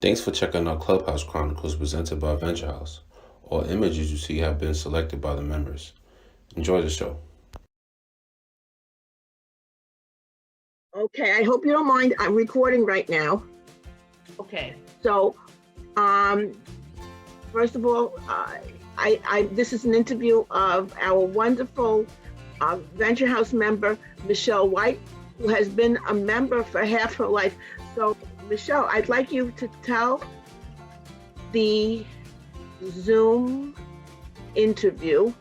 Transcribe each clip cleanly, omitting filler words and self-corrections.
Thanks for checking out Clubhouse Chronicles presented by Venture House. All images you see have been selected by the members. Enjoy the show. Okay, I hope you don't mind. I'm recording right now. Okay. So, first of all, this is an interview of our wonderful Venture House member, Michele Weich, who has been a member for half her life. So, Michele, I'd like you to tell the Zoom interview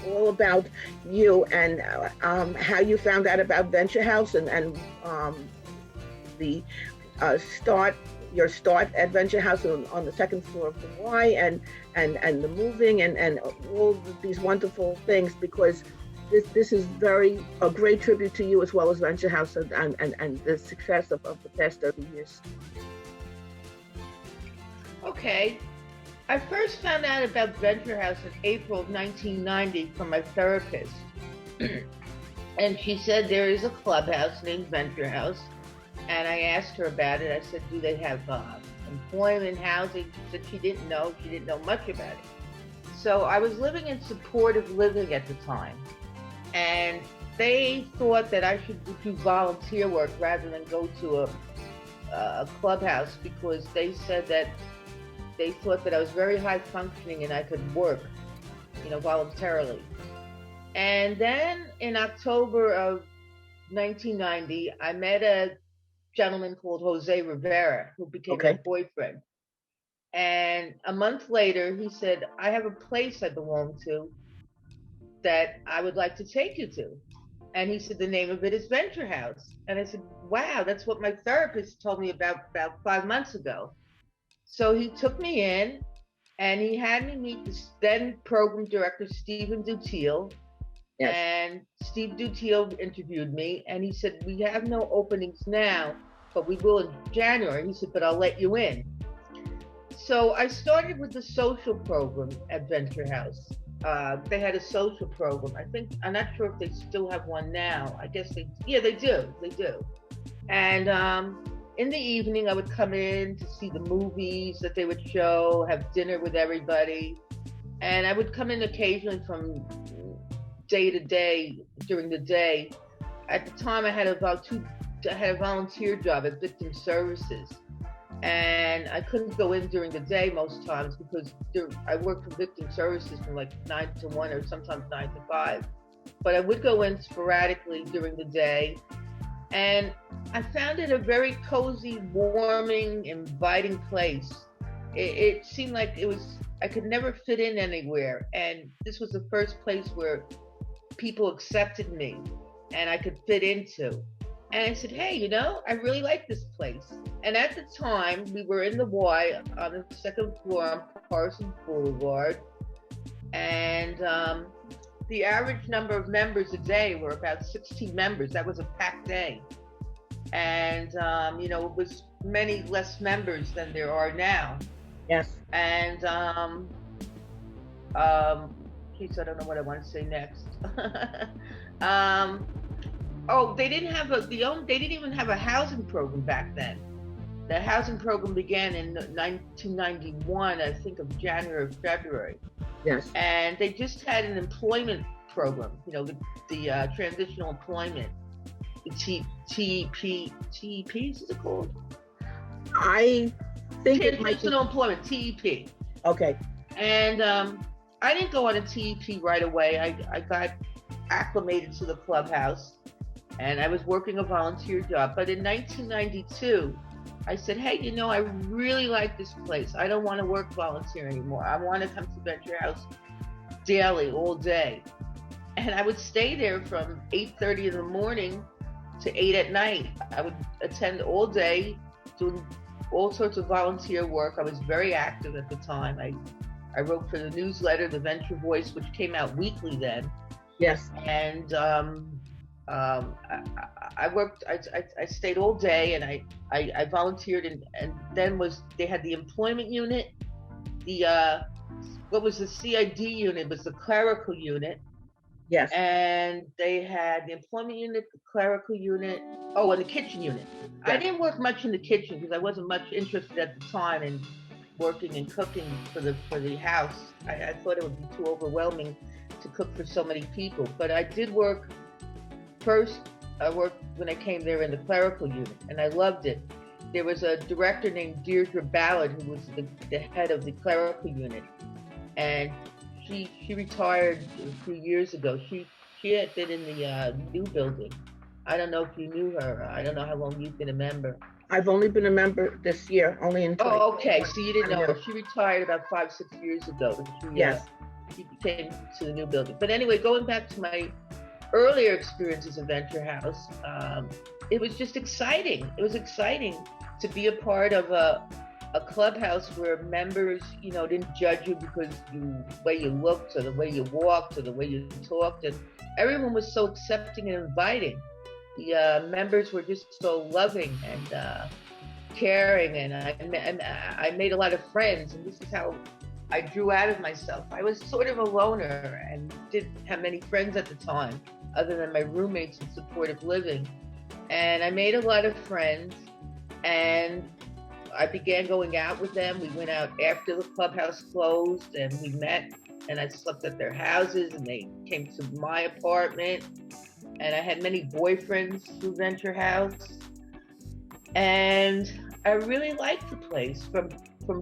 all about you and how you found out about Venture House and the your start at Venture House on the second floor of Hawaii and the moving and all these wonderful things, because this is a great tribute to you as well as Venture House and the success of the past 30 years. Okay. I first found out about Venture House in April of 1990 from my therapist. And she said there is a clubhouse named Venture House. And I asked her about it. I said, do they have employment, housing? She said she didn't know. She didn't know much about it. So I was living in supportive living at the time. And they thought that I should do volunteer work rather than go to a clubhouse, because they said that they thought that I was very high functioning and I could work, voluntarily. And then in October of 1990, I met a gentleman called Jose Rivera, who became my boyfriend. And a month later, he said, I have a place I belong to that I would like to take you to. And he said, the name of it is Venture House. And I said, wow, that's what my therapist told me about 5 months ago. So he took me in and he had me meet the then program director, Stephen Dutiel. Yes. And Steve Dutiel interviewed me and he said, we have no openings now, but we will in January. He said, but I'll let you in. So I started with the social program at Venture House. They had a social program. I'm not sure if they still have one now. I guess they do. And in the evening, I would come in to see the movies that they would show, have dinner with everybody. And I would come in occasionally from day to day during the day. At the time, I had a volunteer job at Victim Services. And I couldn't go in during the day most times because I worked for Victim Services from like 9 to 1 or sometimes 9 to 5. But I would go in sporadically during the day. And I found it a very cozy, warming, inviting place. It seemed like I could never fit in anywhere. And this was the first place where people accepted me and I could fit into. And I said, hey, I really like this place. And at the time, we were in the Y on the second floor on Parsons Boulevard. And the average number of members a day were about 16 members. That was a packed day. And, it was many less members than there are now. Yes. And, geez, I don't know what I want to say next. They didn't even have a housing program back then. The housing program began in 1991, I think of January or February. Yes. And they just had an employment program, the transitional employment, the TEP, is it called? I think it might be. Transitional employment, TEP. Okay. And I didn't go on a TEP right away. I got acclimated to the clubhouse and I was working a volunteer job. But in 1992, I said, hey, I really like this place. I don't want to work volunteer anymore. I want to come to Venture House daily, all day. And I would stay there from 8:30 in the morning to 8 at night. I would attend all day, doing all sorts of volunteer work. I was very active at the time. I wrote for the newsletter, The Venture Voice, which came out weekly then. Yes. And I worked, I stayed all day and I volunteered and then they had the employment unit, what was the CID unit was the clerical unit. Yes. And they had the employment unit, the clerical unit, and the kitchen unit. I Yes. didn't work much in the kitchen because I wasn't much interested at the time in working and cooking for the house. I thought it would be too overwhelming to cook for so many people. But I did work first. I worked when I came there in the clerical unit, and I loved it. There was a director named Deirdre Ballard who was the head of the clerical unit, and she retired a few years ago. She had been in the new building. I don't know if you knew her. I don't know how long you've been a member. I've only been a member this year, only in 20. Oh, okay. So you didn't know her. Know. She retired about 5-6 years ago. Yes. She came to the new building. But anyway, going back to my earlier experiences at Venture House, it was just exciting. It was exciting to be a part of a clubhouse where members, didn't judge you because the way you looked or the way you walked or the way you talked. And everyone was so accepting and inviting. The members were just so loving and caring, and I made a lot of friends, and this is how I drew out of myself. I was sort of a loner and didn't have many friends at the time other than my roommates in supportive living. And I made a lot of friends, and I began going out with them. We went out after the clubhouse closed, and we met, and I slept at their houses, and they came to my apartment. And I had many boyfriends through Venture House. And I really liked the place from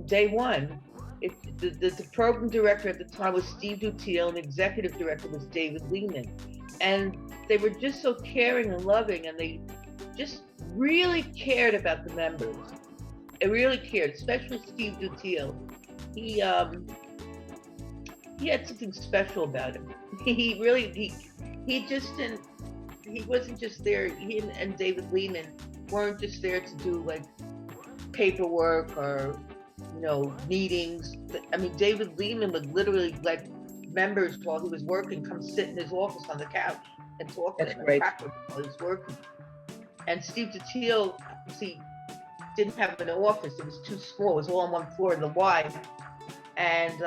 day one. The program director at the time was Steve Dutiel, and the executive director was David Lehman. And they were just so caring and loving, and they just really cared about the members. They really cared, especially Steve Dutiel. He had something special about him. He wasn't just there. He and David Lehman weren't just there to do like paperwork or meetings. I mean, David Lehman would literally let members while he was working come sit in his office on the couch and talk to him and practice while he was working. And Steve Dutiel, didn't have an office. It was too small. It was all on one floor in the Y. And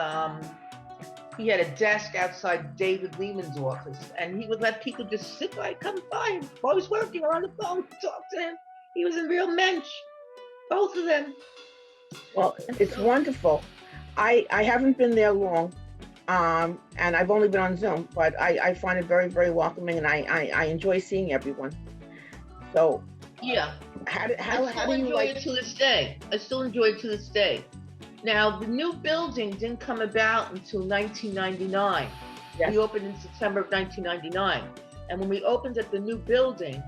he had a desk outside David Lehman's office, and he would let people just sit by, come by him while he was working or on the phone, talk to him. He was a real mensch, both of them. Well, it's wonderful. I haven't been there long, and I've only been on Zoom, but I find it very, very welcoming, and I enjoy seeing everyone. So yeah, how do you like it to this day? I still enjoy it to this day. Now, the new building didn't come about until 1999. Yes. We opened in September of 1999. And when we opened at the new building,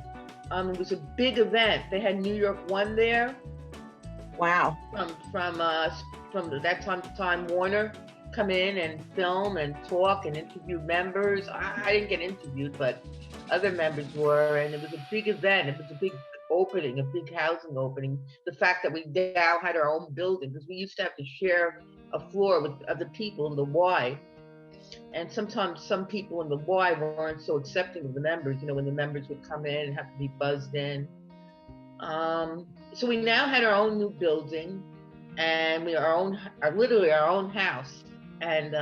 it was a big event. They had New York One there. Wow. From that time Warner come in and film and talk and interview members. I didn't get interviewed, but other members were, and it was a big event. It was a big opening, a big housing opening. The fact that we now had our own building, because we used to have to share a floor with other people in the Y, and sometimes some people in the Y weren't so accepting of the members, when the members would come in and have to be buzzed in. So we now had our own new building, and we literally our own house, and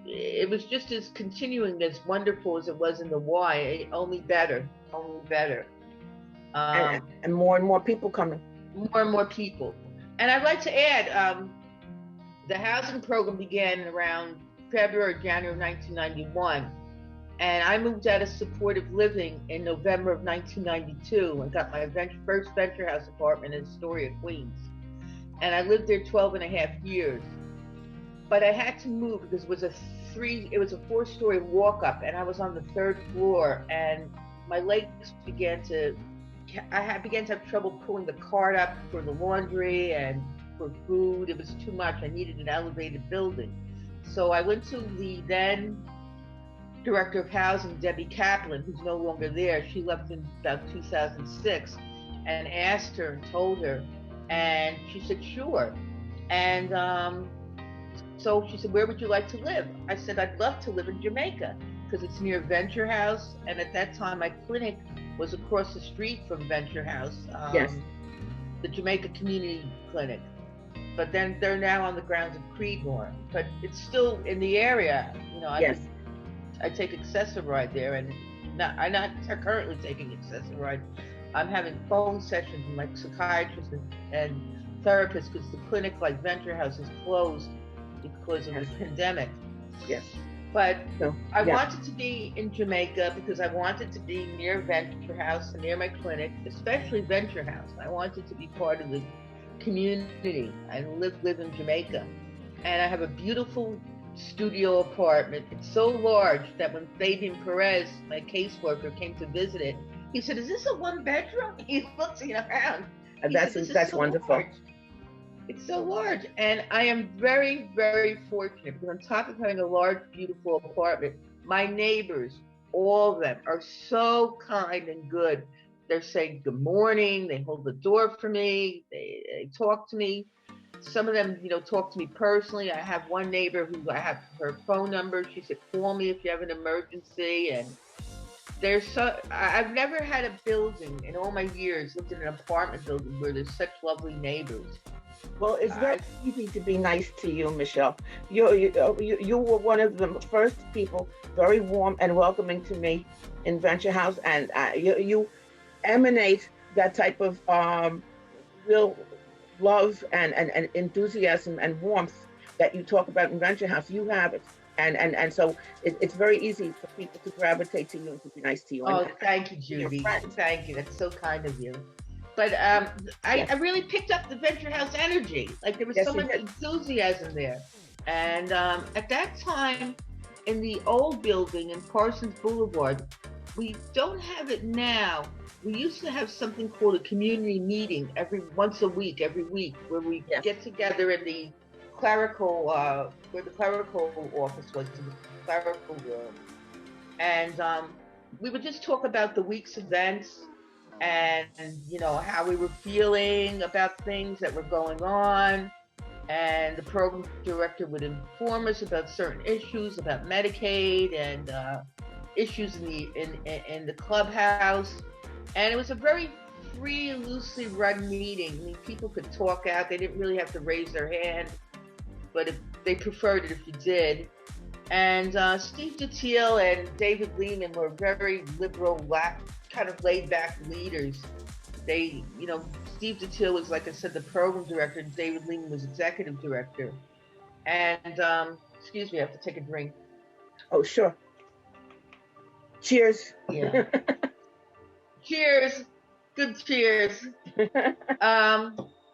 it was just as continuing as wonderful as it was in the Y, only better. And more people coming. More and more people. And I'd like to add, the housing program began around January of 1991. And I moved out of supportive living in November of 1992 and got my first Venture House apartment in Astoria, Queens. And I lived there 12 and a half years. But I had to move because it was a 4-story walk up, and I was on the 3rd floor, and my legs began to have trouble pulling the cart up for the laundry and for food. It was too much. I needed an elevated building. So I went to the then director of housing, Debbie Kaplan, who's no longer there. She left in about 2006, and asked her and told her, and she said, sure. And so she said, where would you like to live? I said, I'd love to live in Jamaica because it's near Venture House. And at that time, my clinic was across the street from Venture House, yes. The Jamaica Community Clinic. But then they're now on the grounds of Creedmoor. But it's still in the area, Yes. I take Accessoride there, and I'm not currently taking Accessoride. I'm having phone sessions with my psychiatrist and therapist because the clinic, like Venture House, is closed because of the pandemic. Yes. But So, I yeah. wanted to be in Jamaica because I wanted to be near Venture House and near my clinic, especially Venture House. I wanted to be part of the community. I live in Jamaica, and I have a beautiful studio apartment. It's so large that when Fabian Perez, my caseworker, came to visit it, he said, "Is this a one bedroom?" He's looking around. That's so wonderful. Large. It's so large, and I am very, very fortunate because on top of having a large, beautiful apartment, my neighbors, all of them, are so kind and good. They're saying good morning. They hold the door for me. They talk to me. Some of them, talk to me personally. I have one neighbor who I have her phone number. She said, "Call me if you have an emergency." And I've never had a building in all my years, lived in an apartment building where there's such lovely neighbors. Well, it's very easy to be nice to you, Michele. You were one of the first people, very warm and welcoming to me in Venture House, and you emanate that type of real love and enthusiasm and warmth that you talk about in Venture House. You have it, and so it's very easy for people to gravitate to you and to be nice to you. Oh, thank you, Judy. Thank you. That's so kind of you. But I really picked up the Venture House energy. Like there was so much enthusiasm there. And at that time, in the old building in Parsons Boulevard, we don't have it now. We used to have something called a community meeting every week, where we get together in the clerical, where the clerical office was, in the clerical room. And we would just talk about the week's events, and how we were feeling about things that were going on, and the program director would inform us about certain issues about Medicaid and issues in the clubhouse. And it was a very free, loosely run meeting. I mean, people could talk out. They didn't really have to raise their hand, but if they preferred it if you did. And Steve Dutiel and David Lehman were very liberal, kind of laid-back leaders. They, Steve Dutiel was, like I said, the program director, and David Lehman was executive director. And, excuse me, I have to take a drink. Oh, sure. Cheers. Yeah. Cheers. Good cheers.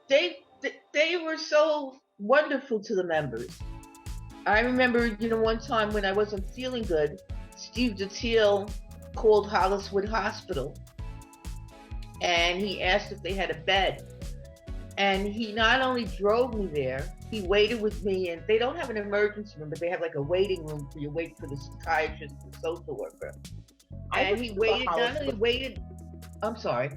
They were so wonderful to the members. I remember, one time when I wasn't feeling good, Steve Dutiel called Holliswood Hospital, and he asked if they had a bed. And he not only drove me there, he waited with me, and they don't have an emergency room, but they have like a waiting room where you wait for the psychiatrist and the social worker. And he waited, I'm sorry.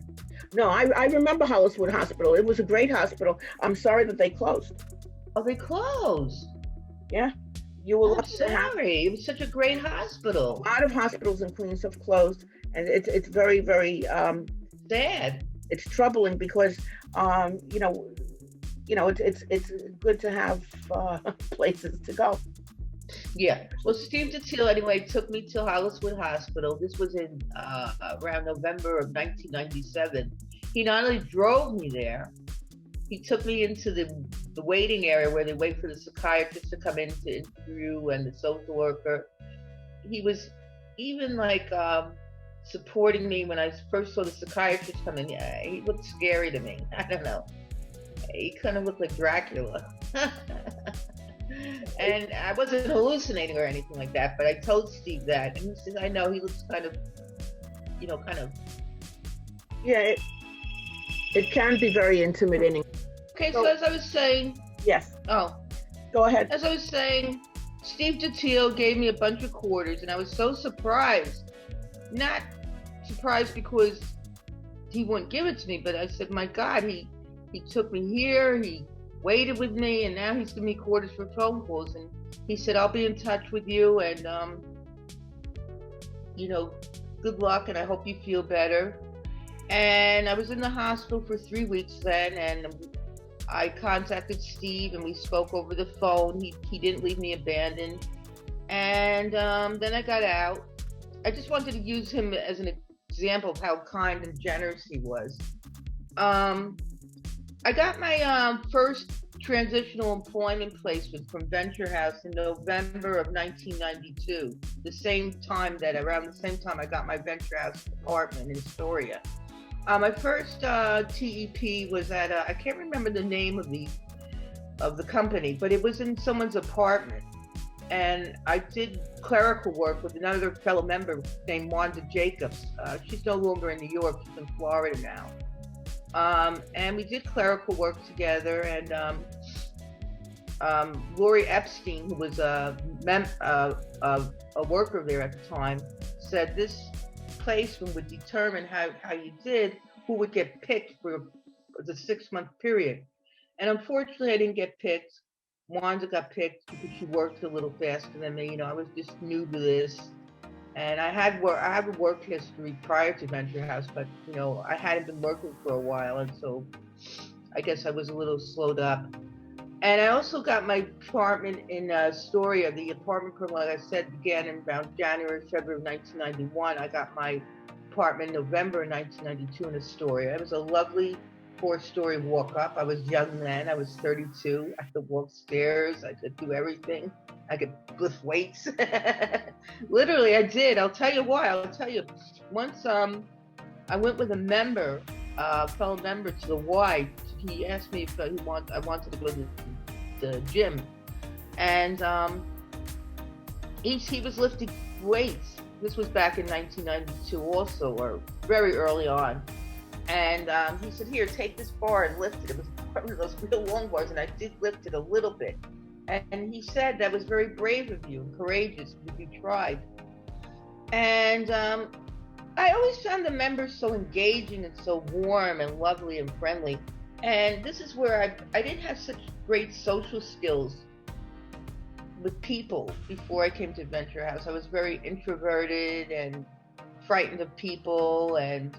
No, I remember Holliswood Hospital. It was a great hospital. I'm sorry that they closed. Oh, they closed? Yeah. You will. I'm sorry. It was such a great hospital. A lot of hospitals in Queens have closed, and it's very, very sad. It's troubling because it's good to have places to go. Yeah. Well, Steve Dutiel anyway took me to Holliswood Hospital. This was in around November of 1997. He not only drove me there, he took me into the waiting area where they wait for the psychiatrist to come in to interview, and the social worker. He was even like supporting me when I first saw the psychiatrist come in. Yeah, he looked scary to me. I don't know. He kind of looked like Dracula. And I wasn't hallucinating or anything like that, but I told Steve that, and he says, "I know, he looks kind of. Yeah, it can be very intimidating." Okay, so as I was saying... Yes. Oh. Go ahead. As I was saying, Steve Dutiel gave me a bunch of quarters, and I was so surprised. Not surprised because he wouldn't give it to me, but I said, my God, he took me here, he waited with me, and now he's giving me quarters for phone calls. And he said, I'll be in touch with you, and, good luck, and I hope you feel better. And I was in the hospital for 3 weeks then, and I contacted Steve, and we spoke over the phone. He didn't leave me abandoned. And then I got out. I just wanted to use him as an example of how kind and generous he was. I got my first transitional employment placement from Venture House in November of 1992, around the same time I got my Venture House apartment in Astoria. My first TEP was at I can't remember the name of the company, but it was in someone's apartment. And I did clerical work with another fellow member named Wanda Jacobs. She's no longer in New York, she's in Florida now. And we did clerical work together, and Lori Epstein, who was a worker there at the time, said this placement would determine how you did, who would get picked for the 6-month period. And unfortunately, I didn't get picked. Wanda got picked because she worked a little faster than me. I was just new to this. And I have a work history prior to Venture House, but I hadn't been working for a while, and so I guess I was a little slowed up. And I also got my apartment in Astoria. The apartment program, like I said, began in around January, February of 1991. I got my apartment in November of 1992 in Astoria. It was a lovely 4-story walk up. I was young then. I was 32. I could walk stairs. I could do everything. I could lift weights. Literally, I did. I'll tell you why. Once I went with a fellow member to the Weich. He asked me if I wanted to go to the gym. And he was lifting weights. This was back in 1992 also, or very early on. And he said, here, take this bar and lift it. It was one of those real long bars, and I did lift it a little bit. And he said, that was very brave of you and courageous if you tried. And I always found the members so engaging and so warm and lovely and friendly. And this is where I didn't have such great social skills with people before I came to Venture House. I was very introverted and frightened of people and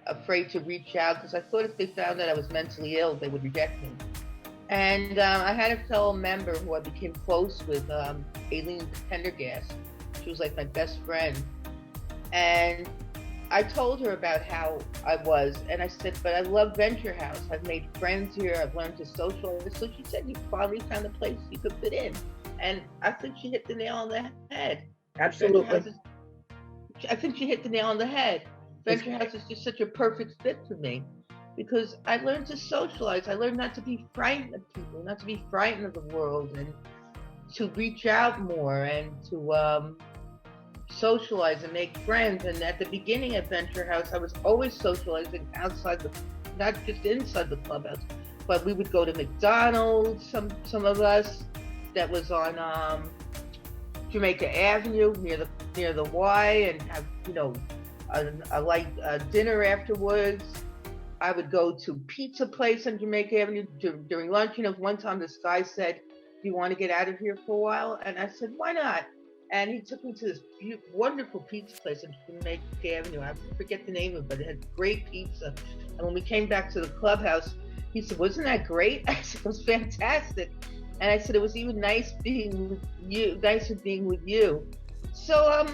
afraid to reach out because I thought if they found that I was mentally ill, they would reject me. And I had a fellow member who I became close with, Aileen Pendergast. She was like my best friend. And I told her about how I was, and I said, but I love Venture House. I've made friends here. I've learned to socialize. So she said, you finally found a place you could fit in. And I think she hit the nail on the head. Absolutely. I think she hit the nail on the head. Venture House is just such a perfect fit for me because I learned to socialize. I learned not to be frightened of people, not to be frightened of the world, and to reach out more and to socialize and make friends. And at the beginning at Venture House, I was always socializing outside not just inside the clubhouse, but we would go to McDonald's, some of us, that was on Jamaica Avenue near the Y, and have a light dinner afterwards. I would go to pizza place on Jamaica Avenue during lunch. One time this guy said, do you want to get out of here for a while? And I said, why not? And he took me to this wonderful pizza place on Jamaica Avenue. I forget the name of it, but it had great pizza. And when we came back to the clubhouse, he said, wasn't that great? I said, it was fantastic. And I said, it was even nicer being with you. So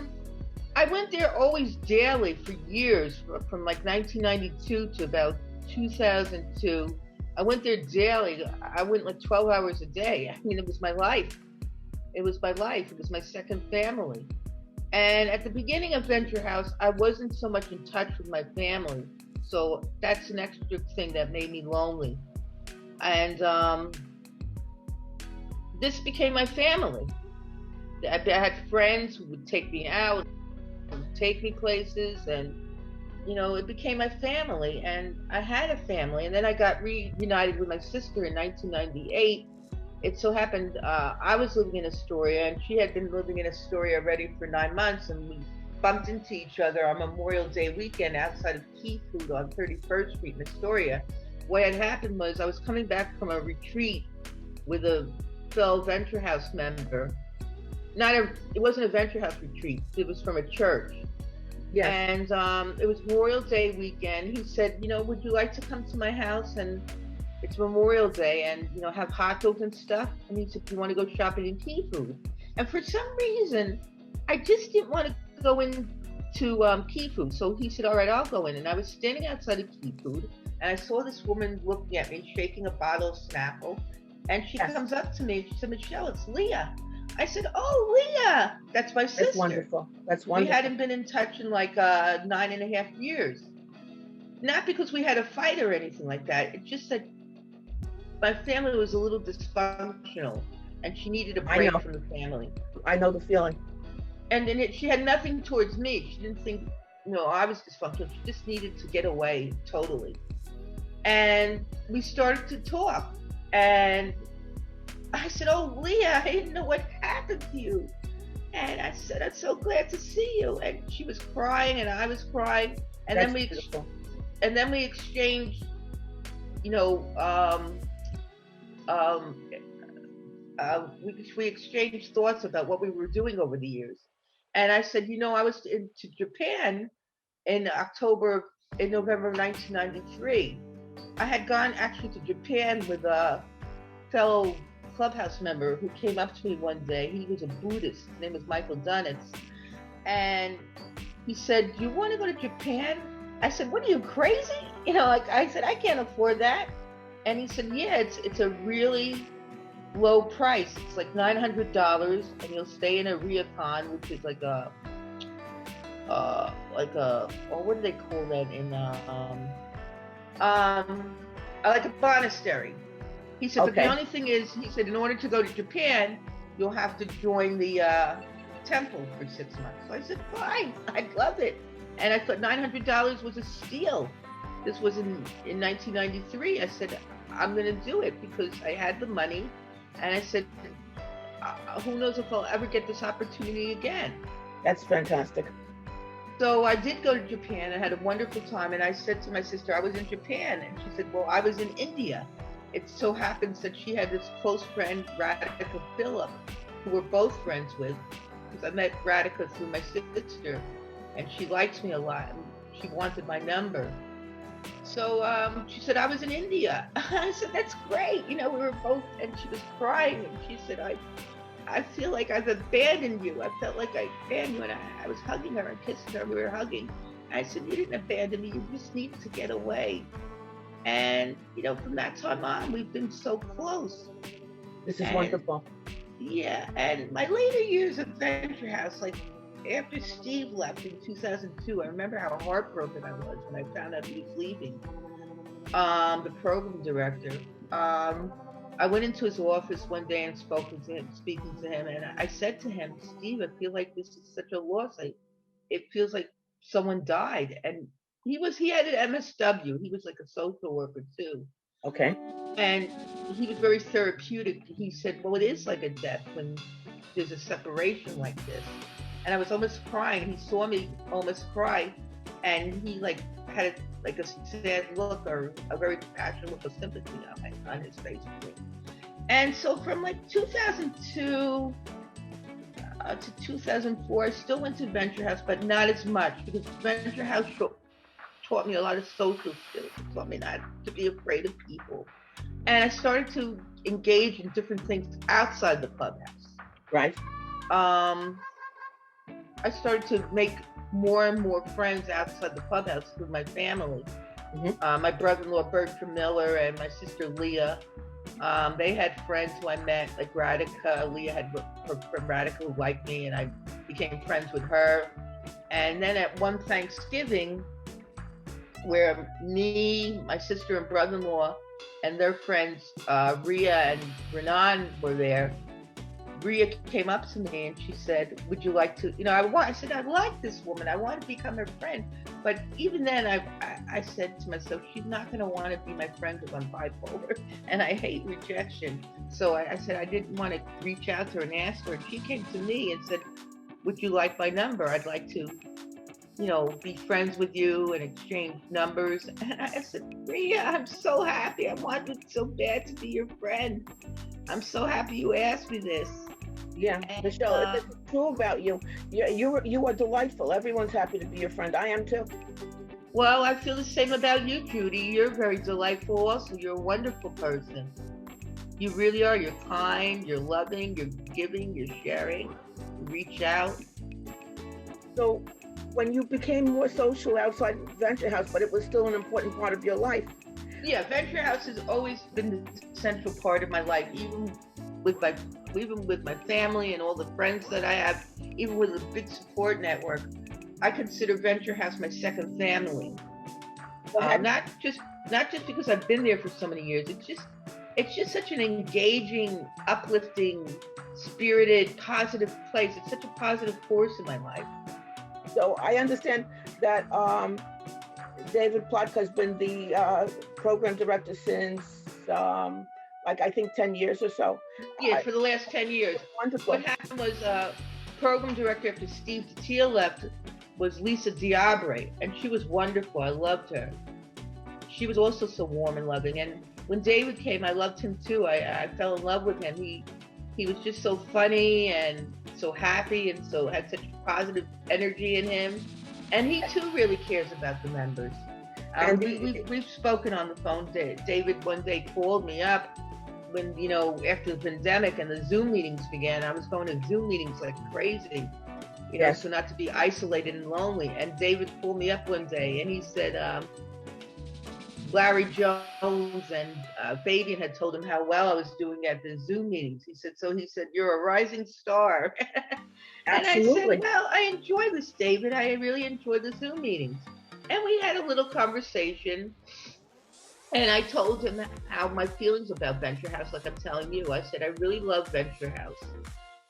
I went there always daily for years, from like 1992 to about 2002. I went there daily. I went like 12 hours a day. I mean, it was my life. It was my life. It was my second family. And at the beginning of Venture House, I wasn't so much in touch with my family. So that's an extra thing that made me lonely. And this became my family. I had friends who would take me out, take me places, and it became my family. And I had a family, and then I got reunited with my sister in 1998. It so happened I was living in Astoria, and she had been living in Astoria already for 9 months, and we bumped into each other on Memorial Day weekend outside of Key Food on 31st Street in Astoria. What had happened was I was coming back from a retreat with a fellow Venture House member. It wasn't a Venture House retreat. It was from a church. Yes. And it was Memorial Day weekend. He said, would you like to come to my house? And it's Memorial Day, and have hot dogs and stuff. And he said, do you want to go shopping in Key Food? And for some reason, I just didn't want to go into Key Food. So he said, all right, I'll go in. And I was standing outside of Key Food, and I saw this woman looking at me, shaking a bottle of Snapple. And she Yes. comes up to me and she said, Michele, it's Leah. I said, oh, Leah, that's my sister. That's wonderful. That's We wonderful. hadn't been in touch in like 9.5 years. Not because we had a fight or anything like that. It's just that my family was a little dysfunctional and she needed a I break know. from the family. I know the feeling. And then she had nothing towards me. She didn't think, I was dysfunctional. She just needed to get away totally. And we started to talk. And I said, oh, Leah, I didn't know what happened to you. And I said, I'm so glad to see you. And she was crying and I was crying. And That's then we beautiful. exchanged, we exchanged thoughts about what we were doing over the years. And I said, I was to Japan in November of 1993. I had gone actually to Japan with a fellow Clubhouse member who came up to me one day. He was a Buddhist. His name was Michael Dunitz. And he said, do you want to go to Japan? I said, what are you, crazy? I said, I can't afford that. And he said, yeah, it's a really low price. It's like $900, and you'll stay in a ryokan, which is like what do they call that like a monastery. He said, but the only thing is, he said, in order to go to Japan, you'll have to join the temple for 6 months. So I said, fine, I'd love it. And I thought $900 was a steal. This was in 1993. I said, I'm going to do it because I had the money. And I said, who knows if I'll ever get this opportunity again. That's fantastic. So I did go to Japan. I had a wonderful time. And I said to my sister, I was in Japan. And she said, well, I was in India. It so happens that she had this close friend, Radhika Phillip, who we're both friends with. Because I met Radhika through my sister. And she likes me a lot. And she wanted my number. So she said, I was in India. I said, that's great. We were both, and she was crying. And she said, I feel like I've abandoned you. I felt like I abandoned you. And I was hugging her and kissing her. We were hugging. I said, you didn't abandon me. You just needed to get away. And, from that time on, we've been so close. This is wonderful. Yeah. And my later years at Venture House, like after Steve left in 2002, I remember how heartbroken I was when I found out he was leaving. The program director. I went into his office one day and speaking to him, and I said to him, Steve, I feel like this is such a loss. It feels like someone died. And he had an MSW. He was like a social worker too. Okay. And he was very therapeutic. He said, well, it is like a death when there's a separation like this. And I was almost crying. He saw me almost cry, and he had a sad look or a very passionate look of sympathy on his face. And so from 2002 to 2004, I still went to Venture House, but not as much, because Venture House taught me a lot of social skills. It taught me not to be afraid of people. And I started to engage in different things outside the clubhouse. Right. I started to make more and more friends outside the clubhouse with my family. Mm-hmm. My brother-in-law, Bertram Miller, and my sister, Leah. They had friends who I met, like Radhika. Leah had her friend Radhika who liked me, and I became friends with her. And then at one Thanksgiving, where me, my sister and brother-in-law, and their friends, Ria and Renan, were there, Ria came up to me and she said, would you like to, I said, I like this woman. I want to become her friend. But even then, I said to myself, she's not going to want to be my friend because I'm bipolar and I hate rejection. So I said, I didn't want to reach out to her and ask her. And she came to me and said, would you like my number? I'd like to, be friends with you and exchange numbers. And I said, Ria, I'm so happy. I wanted so bad to be your friend. I'm so happy you asked me this. Yeah, and, Michele, it's true about you. You are delightful. Everyone's happy to be your friend. I am too. Well, I feel the same about you, Judy. You're very delightful also. You're a wonderful person. You really are. You're kind, you're loving, you're giving, you're sharing, you reach out. So when you became more social outside Venture House, but it was still an important part of your life. Yeah, Venture House has always been the central part of my life, with my even with my family and all the friends that I have, even with a big support network. I consider Venture House my second family. Not just because I've been there for so many years. It's just such an engaging, uplifting, spirited, positive place. It's such a positive force in my life. So I understand that David Plotka has been the program director since like I think 10 years or so. Yeah, for the last 10 years. Wonderful. What happened was program director after Steve Teal left was Lisa Diabre, and she was wonderful. I loved her. She was also so warm and loving. And when David came, I loved him too. I fell in love with him. He was just so funny and so happy, and so had such positive energy in him. And he too really cares about the members. We've spoken on the phone. David one day called me up when, after the pandemic and the Zoom meetings began. I was going to Zoom meetings like crazy, so not to be isolated and lonely. And David pulled me up one day and he said, Larry Jones and Fabian had told him how well I was doing at the Zoom meetings. He said, you're a rising star. And Absolutely. I said, well, I enjoy this, David. I really enjoy the Zoom meetings. And we had a little conversation. And I told him how my feelings about Venture House, like I'm telling you. I said, I really love Venture House.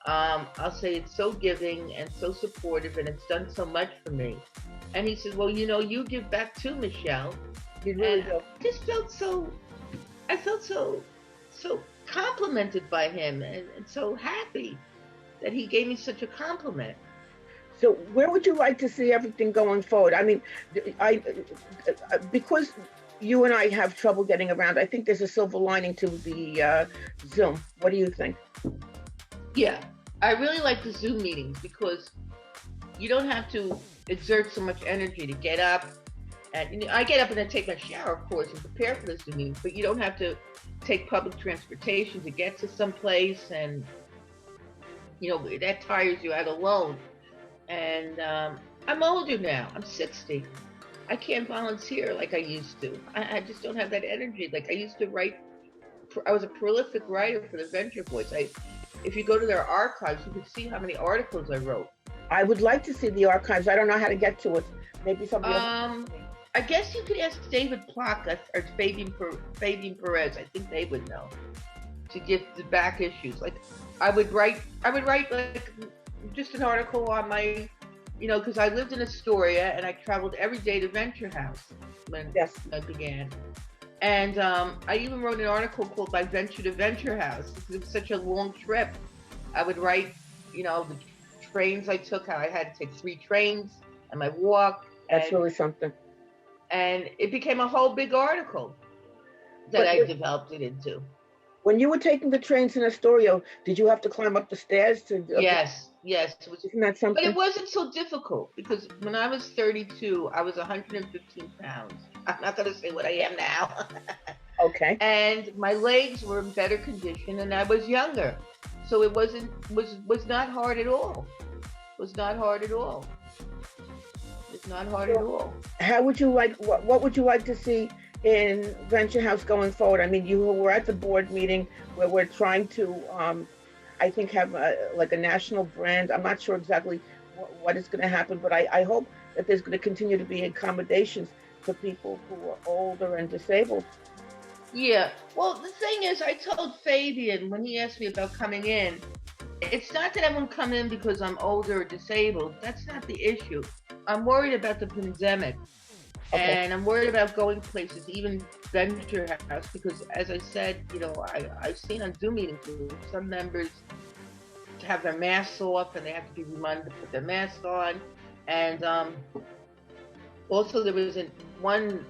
I'll say it's so giving and so supportive, and it's done so much for me. And he said, well, you give back too, Michele. You really do. I felt so complimented by him, and so happy that he gave me such a compliment. So where would you like to see everything going forward? I mean, because you and I have trouble getting around, I think there's a silver lining to the Zoom. What do you think? Yeah, I really like the Zoom meetings because you don't have to exert so much energy to get up. And I get up and then take my shower, of course, and prepare for the Zoom meetings, but you don't have to take public transportation to get to some place, and that tires you out alone. And I'm older now. I'm 60. I can't volunteer like I used to. I just don't have that energy. Like I used to write. I was a prolific writer for the Venture Boys. If you go to their archives, you can see how many articles I wrote. I would like to see the archives. I don't know how to get to it. Maybe somebody else. I guess you could ask David Plotka or Fabian Perez. I think they would know to get the back issues. Like I would write like just an article on my, because I lived in Astoria and I traveled every day to Venture House when I began. And I even wrote an article called My Venture to Venture House because it was such a long trip. I would write, the trains I took, how I had to take 3 trains and my walk. That's really something. And it became a whole big article that I developed it into. When you were taking the trains in Astoria, did you have to climb up the stairs to? Yes. Isn't that something? But it wasn't so difficult because when I was 32, I was 115 pounds. I'm not going to say what I am now. Okay. And my legs were in better condition, and I was younger, so it was not hard at all. It's not hard at all. How would you like? What would you like to see in Venture House going forward? I mean, you were at the board meeting where we're trying to, I think, have a national brand. I'm not sure exactly what is going to happen, but I hope that there's going to continue to be accommodations for people who are older and disabled. Yeah. Well, the thing is, I told Fabian when he asked me about coming in, it's not that I won't come in because I'm older or disabled. That's not the issue. I'm worried about the pandemic. Okay. And I'm worried about going places, even Venture House, because as I said, I've seen on Zoom meetings some members have their masks off and they have to be reminded to put their mask on. And also there was one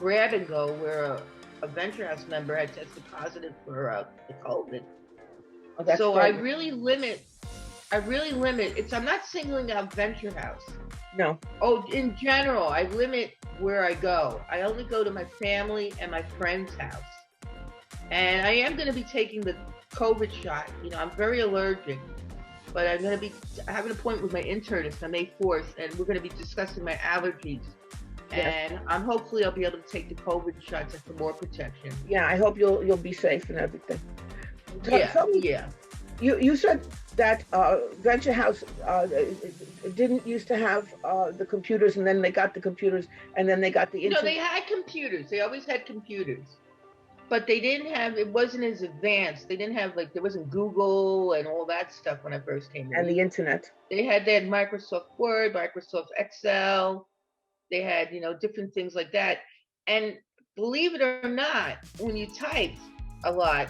grab and go where a Venture House member had tested positive for the COVID. Oh, so I really limit. I'm not singling out Venture House. No. Oh, in general, I limit where I go. I only go to my family and my friend's house. And I am going to be taking the COVID shot. You know, I'm very allergic, but I have an appointment with my internist on May 4th, and we're going to be discussing my allergies. Yes. And hopefully I'll be able to take the COVID shots for more protection. Yeah, I hope you'll be safe and everything. Yeah. You said that Venture House didn't used to have the computers, and then they got the computers, and then they got the internet. No, they had computers. They always had computers, but they didn't have. It wasn't as advanced. They didn't have there wasn't Google and all that stuff when I first came in. And the internet. They had Microsoft Word, Microsoft Excel. They had different things like that. And believe it or not, when I typed a lot,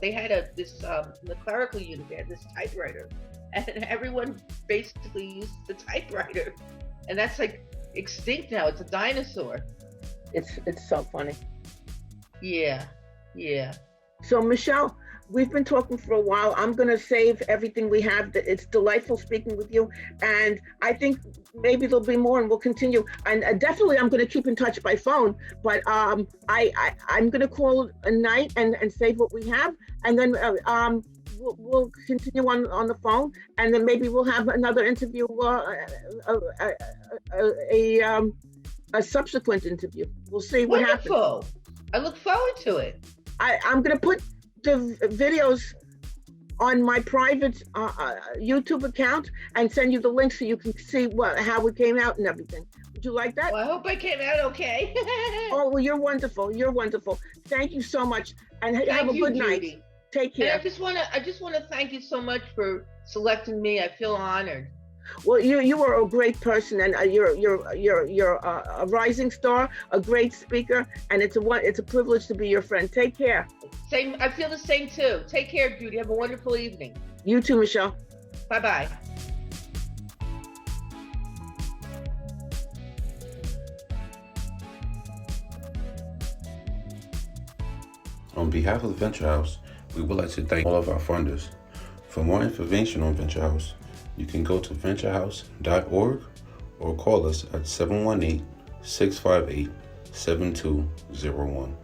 they had the clerical unit, they had this typewriter, and everyone basically used the typewriter, and that's like extinct now. It's a dinosaur. It's so funny. Yeah. So Michele, we've been talking for a while. I'm going to save everything we have. It's delightful speaking with you, and I think maybe there'll be more, and we'll continue. And definitely, I'm going to keep in touch by phone. But I'm going to call a night and save what we have, and then we'll continue on the phone, and then maybe we'll have another interview, a subsequent interview. We'll see what happens. Wonderful. I look forward to it. I'm going to put the videos on my private YouTube account and send you the link so you can see how it came out and everything. Would you like that? Well, I hope I came out okay. Oh, well, you're wonderful. You're wonderful. Thank you so much, and have a good night. Take care. And I just want to thank you so much for selecting me. I feel honored. Well, you are a great person, and you're a rising star, a great speaker, and it's a privilege to be your friend. Take care. Same. I feel the same too. Take care, Judy. Have a wonderful evening. You too, Michele. Bye-bye. On behalf of the Venture House, we would like to thank all of our funders. For more information on Venture House, you can go to venturehouse.org or call us at 718-658-7201.